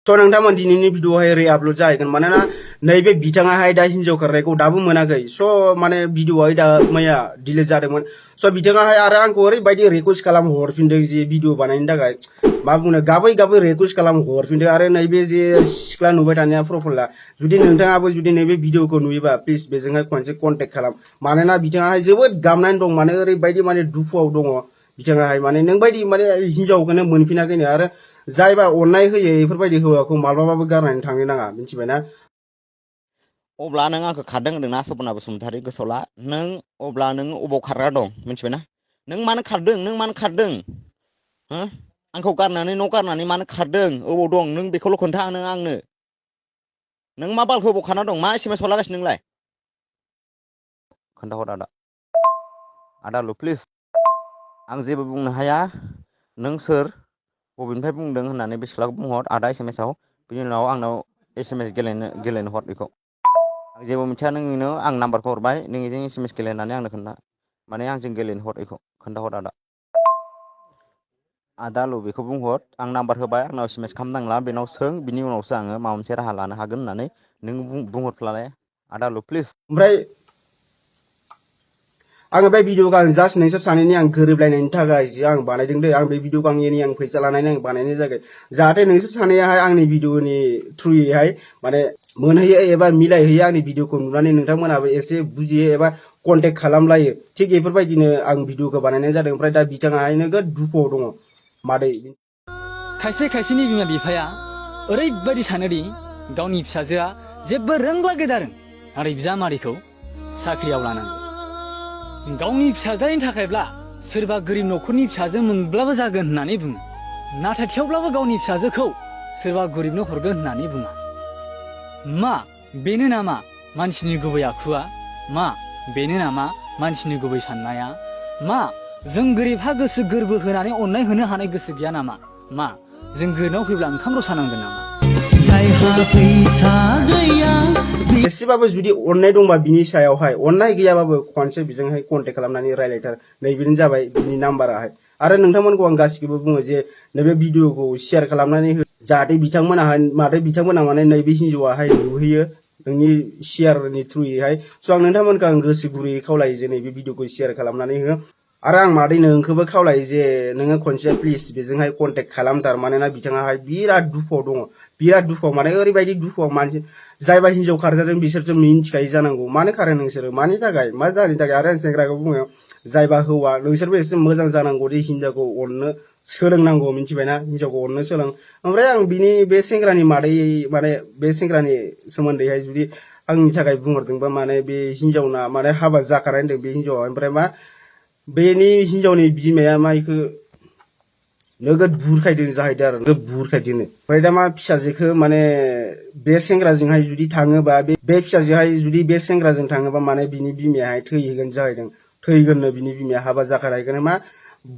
So nangtaman dinini video hai re-upload जाहैगोन मानोना नैबे बिथाङाहाय दा हिनजाव खारनायखौ दाबो मोनाखै so माने भिडिअ आहाय दा मैया डिलीट जादोंमोन so बिथाङाहाय आरो आंखौ ओरैबायदि रिक्वेस्ट खालाम हरफिनदों जे भिडिअ बानायनो थाखाय मा बुंनो गाबै गाबै रिक्वेस्ट खालाम हरफिनदों आरो नैबे जे सिख्ला नुबाय थानाया प्रफाइला जुदि नोंथाङाबो जुदि नैबे भिडिअखौ नुयोबा प्लिज बेजोंहाय खनसे कन्टेक्ट खालाम मानोना बिथाङाहाय जोबोद गामनानै दं माने ओरैबायदि माने दुखुआव दङ बिथाङाहाय माने नोंबायदि माने हिनजावखौनो मोनफिनाखैनो आरो जायबा अननाय होयो बेफोरबायदि हौवाखौ माब्लाबाबो गारनानै थांनो नाङा मिथिबायना अब्ला नों आंखौ खारदों होनदोंना सपना बसुमतारी गोसोआव ला नों अब्ला नों अबाव खारग्रा दं मिथिबायना नों मानो खारदों हो आंखौ गारनानै न' गारनानै मानो खारदों अबाव दं नों बेखौल' खोन्था नों आंनो नों मा बालखौ अबाव खारना दं मा एसएमएस हरलागासिनो नोंलाय खोन्थाहर आदाल' प्लिज आं जेबो बुंनो हाया नों सोर बबेनिफ्राय बुंदों होननानै बे सिख्लाखौ बुंहर आदा एसएमएसआव बिनि उनाव आंनाव एसएमएस गेलेनो हर बेखौ आं जेबो मिथिया नोंनो आं नाम्बारखौ हरबाय नोंजों एसएमएस गेलेनानै आंनो खोन्था माने आंजों गेलेनो हर बेखौ खोन्थाहर आदाल' बेखौ बुंहर आं नाम्बार होबाय आंनाव एसएमएस खालामनांला बेनाव सों बिनि उनावसो आङो माबा मोनसे राहा लानो हागोन होननानै नों बुंहरफ्लालाय आदाल' प्लिज ओमफ्राय आङो बे भिडिअखौ आं जास्ट नोंसोर सानैनि आं गोरोबलायनायनि थाखाय आं बानायदों दे आं बे भिडिअखौ आं फैसा लानानै आं बानायनाय जायाखै जाहाथे नोंसोर सानैयाहाय आंनि भिडिअनि थ्रुयैहाय माने मोनहैयो एबा मिलायहैयो आंनि भिडिअखौ नुनानै नोंथांमोनाबो एसे बुजियो एबा कन्टेक्ट खालामलायो थिग बेफोरबायदिनो आं भिडिअखौ बानायनाय जादों ओमफ्राय दा बिथाङाहाय नोगोद दुखुआव दङ मादै खायसेनि बिमा बिफाया ओरैबायदि सानोदि गावनि फिसाजोआ जेबो रोंला गेदारों नाथाय बिजामादैखौ साख्रियाव लानांगौ गावनि फिसाजोनि थाखायब्ला सोरबा गोरिब न'खरनि फिसाजो मोनब्लाबो जागोन होननानै बुङो नाथाय थेवब्लाबो गावनि फिसाजोखौ सोरबा गोरिबनो हरगोन होननानै बुङा मा बेनो नामा मानसिनि गुबै आखुआ मा बेनो नामा मानसिनि गुबै साननाया मा जों गोरिबहा गोसो गोरबो होनानै अननाय होनो हानाय गोसो गैया नामा मा जों गोरिबनाव फैब्ला ओंखाम रसा नांगोन नामा जायहा फैसा गैया एसेबाबो जुदि अननाय दंबा बिनि सायावहाय अननाय गैयाबाबो खनसे बिजोंहाय कन्टेक्ट खालामनानै रायलायथार नैबेनो जाबाय बिनि नाम्बाराहाय आरो नोंथांमोनखौ आं गासिखौबो बुङो जे नैबे भिडिअखौ शेयार खालामनानै हो जाहाथे बिथांमोना माने नैबे हिन्जावाहाय नुहैयो नोंनि शेयारनि थ्रुयैहाय स' आं नोंथांमोनखौ आं गोसो गुरैयै खावलायो जे नैबे भिडिअखौ शेयार खालामनानै हो आरो आं मादै नोंखौबो खावलायो जे नोङो खनसे प्लिज बेजोंहाय कन्टेक्ट खालामथार मानोना बिथाङाहाय बिराद दुखुआव दङ बिराद दुखुआव माने ओरैबायदि दुखुआव मानसि जायबा हिन्जाव खारजादों बिसोरथ' मिन्थिखायो जानांगौ मानो खारो नोंसोरो मानि थाखाय मा जाहोननि थाखाय आरो आं सेंग्राखौ बुङो जायबा हौवा नोंसोरबो एसे मोजां जानांगौ दे हिन्जावखौ अननो सोलोंनांगौ मिन्थिबायना हिन्जावखौ अननो सोलों ओमफ्राय आं बिनि बे सेंग्रानि मादै माने बे सेंग्रानि सोमोन्दैहाय जुदि आंनि थाखाय बुंहरदोंबा माने बे हिन्जावना माने हाबा जाखानाय होनदों बे हिन्जावा ओमफ्राय मा बेनि हिन्जावनि बिमाया मा इखो नोगोद बुरखायदों जाहैदों आरो नोगोद बुरखायदों ओमफ्राय दा मा फिसाजोखौ माने बे सेंग्राजोंहाय जुदि थाङोबा बे फिसाजोहाय जुदि बे सेंग्राजों थाङोबा माने बिनि बिमायाहाय थैहैगोन जाहैदों थैगोननो बिनि बिमाया हाबा जाखानायखौनो मा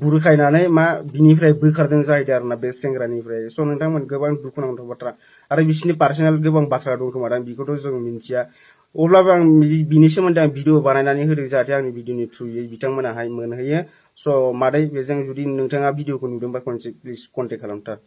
बुरखायनानै मा बिनिफ्राय बोखारदों जाहैदों आरोना बे सेंग्रानिफ्राय स' नोंथांमोन गोबां दुखुनांथाव बाथ्रा आरो बिसोरनि पार्सनेल गोबां बाथ्रा दं खोमा दां बेखौथ' जों मिन्थिया अब्लाबो आं बिनि सोमोन्दै आं भिडिअ बानायनानै होदों जाहाथे आंनि भिडिअनि थ्रुयै बिथांमोनाहाय मोनहैयो स' मादै बेजों जुदि नोंथाङा भिडिअखौ नुदोंबा खनसे प्लिज कन्टेक्ट खालामथार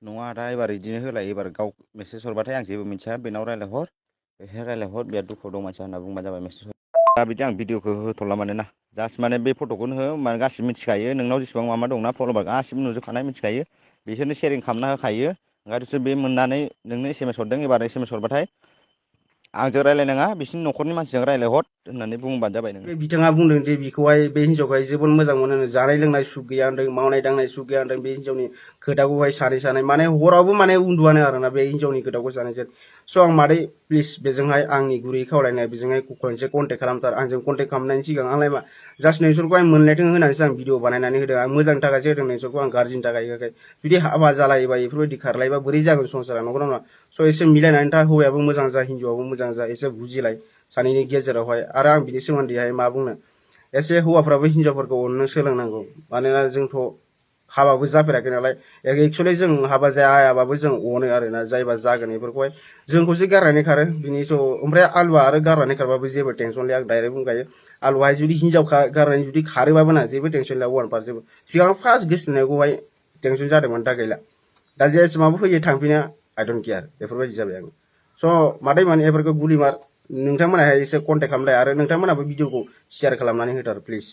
नङा दा एबार बिदिनो होलाय एबार गाव मेसेज हरबाथाय आं जेबो मिथिया बेनाव रायलायहर बिराद दुखुआव दं मानसिया होनना बुंबा जाबाय मेसेज दा बिदि आं भिडिअखौ होथ'ला माने ना जास्ट माने बे फट'खौनो हो माने गासिबो मिथिखायो नोंनाव जेसेबां मा दंना फल'बार गासिबो नुजोबखानाय मिथिखायो बिसोरनो शेयारिं खालामना होखायो ओंखायनोसो बे मोननानै नोंनो एसएमएस हरदों एबार एसएमएस हरबाथाय आंजों रायलायनाङा बिसिनि न'खरनि मानसिजों रायलायहर होननानै बुंबानो जाबाय नोङो बिथाङा बुंदों जे बिखौहाय बे हिन्जावखौहाय जोबोद मोजां मोनो जानाय लोंनाय सुख गैया होनदों मावनाय दांनाय सुख गैया होनदों बे हिन्जावनि खोथाखौहाय सानै माने हरावबो माने उन्दुआनो आरोना बे हिन्जावनि खोथाखौ सानैजों स' आं मादै प्लिज बेजोंहाय आंनि गुरै खावलायनाय बेजोंहाय खनसे कन्टेक्ट खालामथार आंजों कन्टेक्ट खालामनायनि सिगां आंलाय मा जास्ट नोंसोरखौ आं मोनलायथों होनानैसो आं भिडिअ बानायनानै होदों आं मोजांनि थाखायसो होदों नोंसोरखौ आं गाज्रिनि थाखाय होआखै जुदि हाबा जालायोबा बेफोरबायदि खारलायोबा बोरै जागोन संसारा नंगौना नङा स' एसे मिलायनानै था हौवायाबो मोजां जा हिन्जावाबो मोजां जा एसे बुजिलाय सानैनि गेजेरावहाय आरो आं बिनि सोमोन्दैहाय मा बुंनो एसे हौवाफ्राबो हिन्जावफोरखौ अननो सोलोंनांगौ मानोना जोंथ' हाबाबो जाफेराखै नालाय एक्सुवेलि जों हाबा जायाबाबो जों अनो आरोना जायबा जागोन बेफोरखौहाय जोंखौसो गारनानै खारो बिनिथ' ओमफ्राय आलुआ आरो गारनानै खारबाबो जेबो टेनसन लाया आं डाइरेक्ट बुंखायो आलुआहाय जुदि हिन्जाव गारनानै जुदि खारोबाबो ना जेबो टेनसन लाया वान पार्ट जेबो सिगां फार्स्ट गोसोनायखौहाय टेनसन जादोंमोन दा गैला दा जेसेबांबो फैयो थांफिनो I don't care बेफोरबायदि जाबाय आं स' मादै माने बेफोरखौ गुलि मार नोंथांमोनाहाय एसे कन्टेक्ट खालामलाय आरो नोंथांमोनाबो भिडिअखौ शेयार खालामनानै होथार प्लिज